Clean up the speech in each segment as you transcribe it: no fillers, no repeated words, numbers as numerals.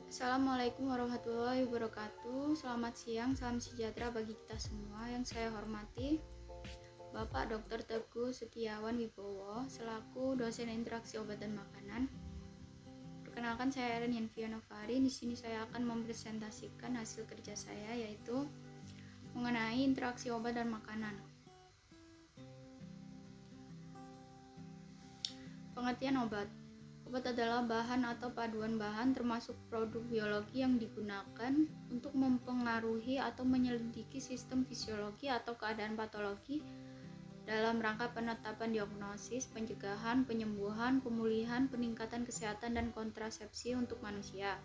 Assalamualaikum warahmatullahi wabarakatuh. Selamat siang, salam sejahtera bagi kita semua. Yang saya hormati Bapak Dr. Teguh Setiawan Wibowo selaku dosen interaksi obat dan makanan. Perkenalkan, saya Erin Yanfianovari. Di sini saya akan mempresentasikan hasil kerja saya, yaitu mengenai interaksi obat dan makanan. Pengertian obat. Obat adalah bahan atau paduan bahan termasuk produk biologi yang digunakan untuk mempengaruhi atau menyelidiki sistem fisiologi atau keadaan patologi dalam rangka penetapan diagnosis, pencegahan, penyembuhan, pemulihan, peningkatan kesehatan, dan kontrasepsi untuk manusia.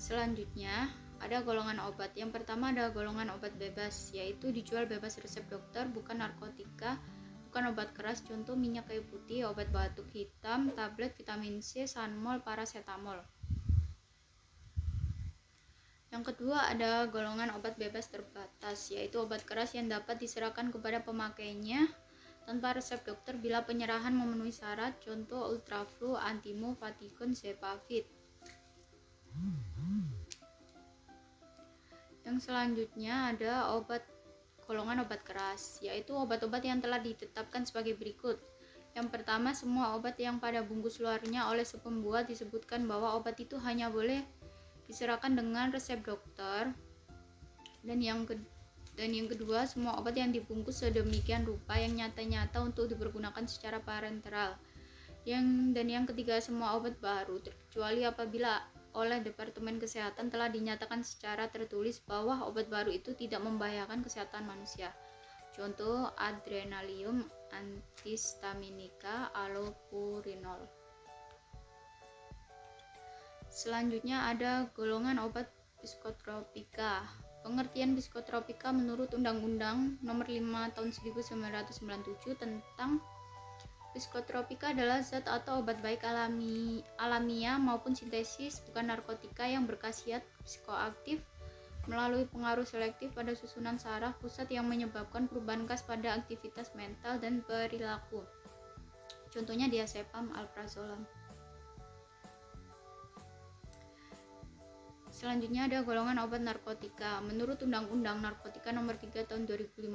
Selanjutnya, ada golongan obat. Yang pertama ada golongan obat bebas, yaitu dijual bebas resep dokter, bukan narkotika, bukan obat keras, contoh minyak kayu putih, obat batuk hitam, tablet vitamin C, sanmol, paracetamol. Yang kedua ada golongan obat bebas terbatas, yaitu obat keras yang dapat diserahkan kepada pemakainya tanpa resep dokter bila penyerahan memenuhi syarat, contoh ultraflu, antimo, fatigon, zepavit. Yang selanjutnya ada golongan obat keras, yaitu obat-obat yang telah ditetapkan sebagai berikut. Yang pertama, semua obat yang pada bungkus luarnya oleh si pembuat disebutkan bahwa obat itu hanya boleh diserahkan dengan resep dokter. Dan yang kedua, semua obat yang dibungkus sedemikian rupa yang nyata-nyata untuk dipergunakan secara parenteral. Dan yang ketiga, semua obat baru, terkecuali apabila oleh Departemen Kesehatan telah dinyatakan secara tertulis bahwa obat baru itu tidak membahayakan kesehatan manusia. Contoh adrenalium, antihistaminika, allopurinol. Selanjutnya ada golongan obat psikotropika. Pengertian psikotropika menurut Undang-Undang Nomor 5 Tahun 1997 tentang psikotropika adalah zat atau obat baik alamiah maupun sintesis, bukan narkotika, yang berkhasiat psikoaktif melalui pengaruh selektif pada susunan saraf pusat yang menyebabkan perubahan khas pada aktivitas mental dan perilaku. Contohnya diazepam, alprazolam. Selanjutnya ada golongan obat narkotika. Menurut Undang-Undang Narkotika Nomor 3 Tahun 2015,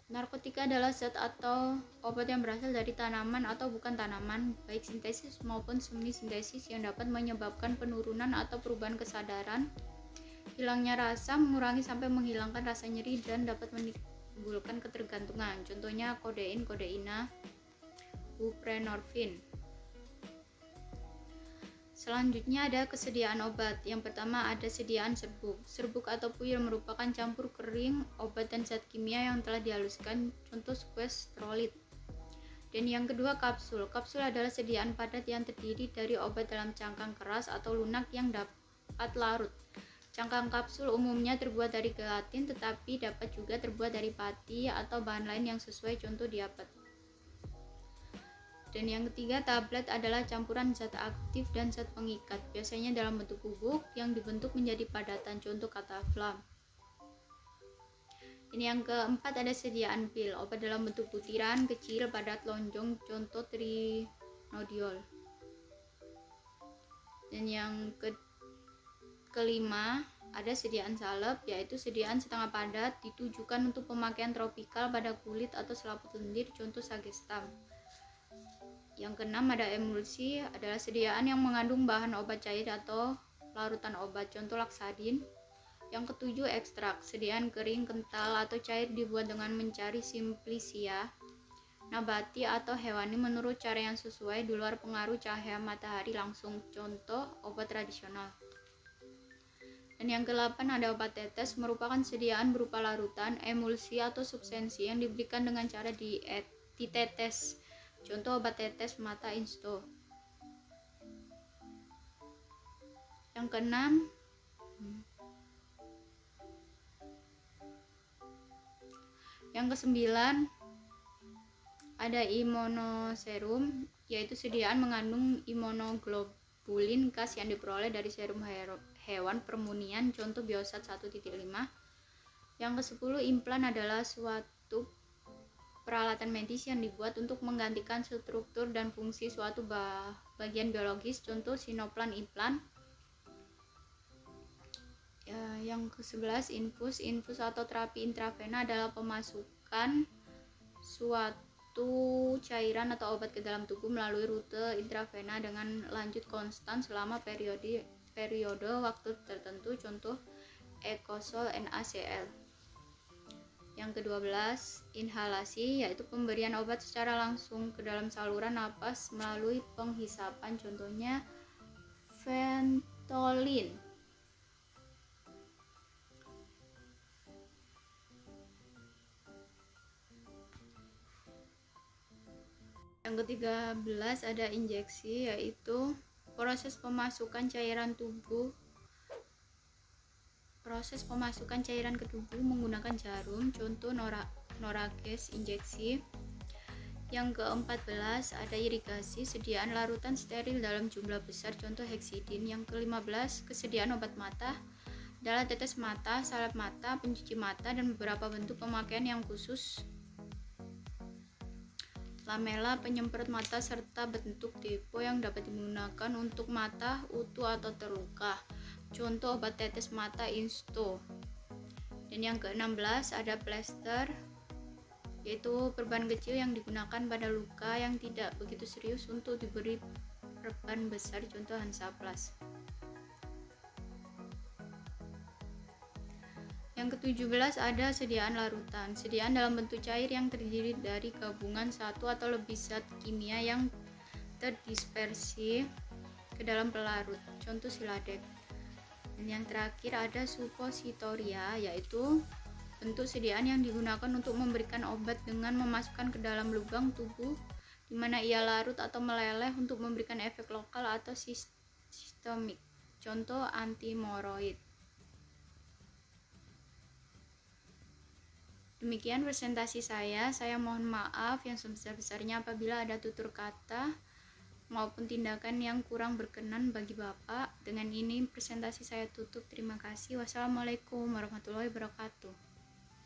narkotika adalah zat atau obat yang berasal dari tanaman atau bukan tanaman, baik sintesis maupun semi sintesis, yang dapat menyebabkan penurunan atau perubahan kesadaran, hilangnya rasa, mengurangi sampai menghilangkan rasa nyeri, dan dapat menimbulkan ketergantungan. Contohnya kodein, kodeina, buprenorfin. Selanjutnya ada kesediaan obat. Yang pertama ada sediaan serbuk. Serbuk atau puyel merupakan campur kering obat dan zat kimia yang telah dihaluskan, contoh squestrolid. Dan yang kedua kapsul. Kapsul adalah sediaan padat yang terdiri dari obat dalam cangkang keras atau lunak yang dapat larut. Cangkang kapsul umumnya terbuat dari gelatin, tetapi dapat juga terbuat dari pati atau bahan lain yang sesuai, contoh diapet. Dan yang ketiga, tablet adalah campuran zat aktif dan zat pengikat, biasanya dalam bentuk bubuk yang dibentuk menjadi padatan, contoh kataflam. Dan yang keempat ada sediaan pil, obat dalam bentuk butiran kecil padat lonjong, contoh trinodiol. Dan yang kelima ada sediaan salep, yaitu sediaan setengah padat ditujukan untuk pemakaian tropikal pada kulit atau selaput lendir, contoh sagestam. Yang keenam ada emulsi, adalah sediaan yang mengandung bahan obat cair atau larutan obat, contoh laksadin. Yang ketujuh ekstrak, sediaan kering, kental, atau cair dibuat dengan mencari simplicia, nabati atau hewani menurut cara yang sesuai di luar pengaruh cahaya matahari langsung, contoh obat tradisional. Dan yang kedelapan ada obat tetes, merupakan sediaan berupa larutan, emulsi, atau substansi yang diberikan dengan cara ditetes, contoh obat tetes mata insto. Yang keenam yang kesembilan ada imunoserum, yaitu sediaan mengandung imunoglobulin khas yang diperoleh dari serum hewan permunian, contoh biosat 1.5. Yang ke-10 implan adalah suatu peralatan medis yang dibuat untuk menggantikan struktur dan fungsi suatu bagian biologis, contoh sinoplan implan. Yang ke-11, infus atau terapi intravena adalah pemasukan suatu cairan atau obat ke dalam tubuh melalui rute intravena dengan lanjut konstan selama periode waktu tertentu, contoh Ecosol NaCl. Yang ke-12, inhalasi, yaitu pemberian obat secara langsung ke dalam saluran napas melalui penghisapan, contohnya Ventolin. Yang ke-13 ada injeksi, yaitu proses pemasukan cairan ke tubuh menggunakan jarum, contoh Norages injeksi. Yang ke-14 ada irigasi, sediaan larutan steril dalam jumlah besar, contoh Hexidin. Yang ke-15 kesediaan obat mata adalah tetes mata, salep mata, pencuci mata, dan beberapa bentuk pemakaian yang khusus, lamela, penyemprot mata, serta bentuk depo yang dapat digunakan untuk mata utuh atau terluka, contoh obat tetes mata Insto. Dan yang ke-16 ada plester, yaitu perban kecil yang digunakan pada luka yang tidak begitu serius untuk diberi perban besar, contoh Hansaplast. Yang ke-17 ada sediaan larutan, sediaan dalam bentuk cair yang terdiri dari gabungan satu atau lebih zat kimia yang terdispersi ke dalam pelarut, contoh Siladex. Dan yang terakhir ada supositoria, yaitu bentuk sediaan yang digunakan untuk memberikan obat dengan memasukkan ke dalam lubang tubuh di mana ia larut atau meleleh untuk memberikan efek lokal atau sistemik, contoh antimoroid. Demikian presentasi saya mohon maaf yang sebesar-besarnya apabila ada tutur kata maupun tindakan yang kurang berkenan bagi Bapak. Dengan ini presentasi saya tutup. Terima kasih. Wassalamualaikum warahmatullahi wabarakatuh.